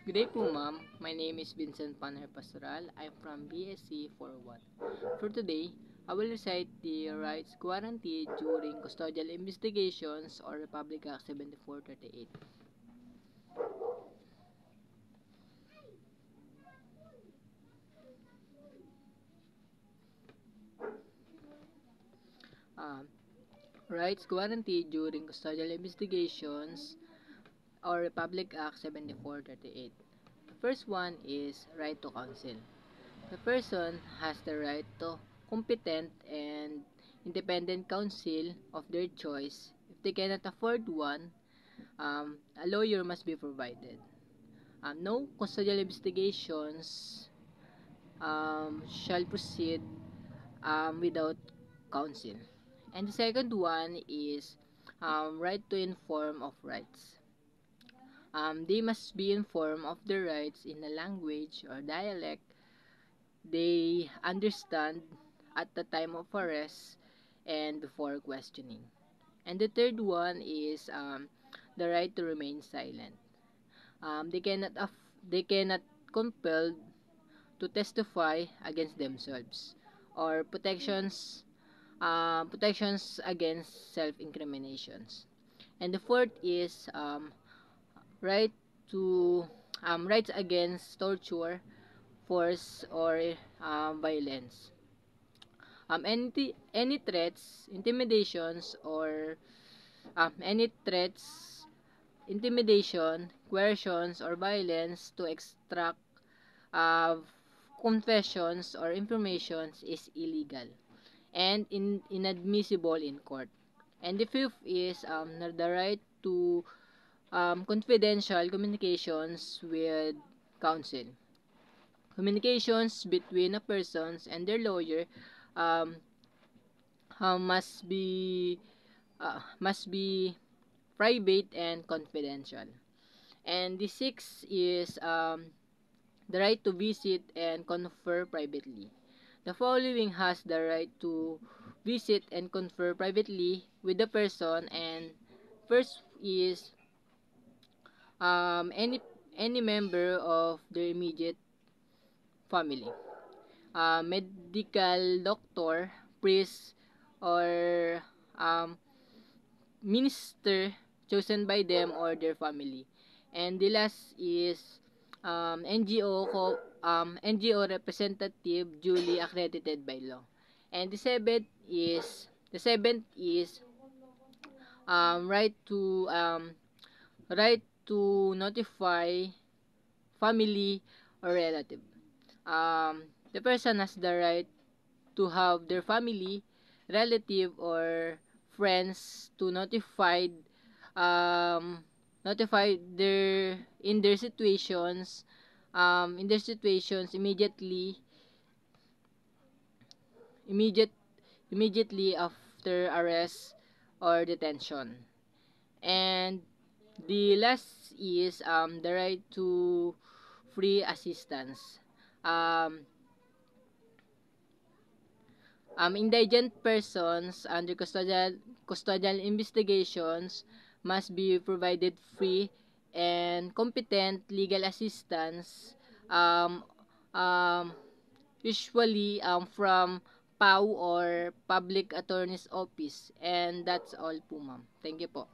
Good day po, ma'am. My name is Vincent Panher Pastoral. I'm from BSc 41. For today, I will recite the rights guaranteed during custodial investigations or Republic Act 7438. Um, Rights guaranteed during custodial investigations or Republic Act 7438. The first one is right to counsel. The person has the right to competent and independent counsel of their choice. If they cannot afford one, a lawyer must be provided. No custodial investigations shall proceed without counsel. And the second one is right to inform of rights. They must be informed of their rights in a language or dialect they understand at the time of arrest and before questioning. And the third one is the right to remain silent. They cannot compelled to testify against themselves or protections against self-incriminations. And the fourth is right to rights against torture, force, or violence. Any threats, intimidations, or any threats, intimidation, coercions, or violence to extract uh, confessions or informations is illegal and inadmissible in court. And the fifth is the right to confidential communications with counsel. Communications between a persons and their lawyer um, uh, must be must be private and confidential. And the sixth is the right to visit and confer privately. The following has the right to visit and confer privately with the person, and first is any member of their immediate family, medical doctor, priest, or um, minister chosen by them or their family. And the last is NGO representative duly accredited by law. And the seventh is right to notify family or relative. The person has the right to have their family, relative, or friends to um, notify their in their situations immediate immediately after arrest or detention. And the last is the right to free assistance. Um, Indigent persons under custodial investigations must be provided free and competent legal assistance, um, um, usually from PAW or Public Attorney's Office. And that's all po, ma'am. Thank you po.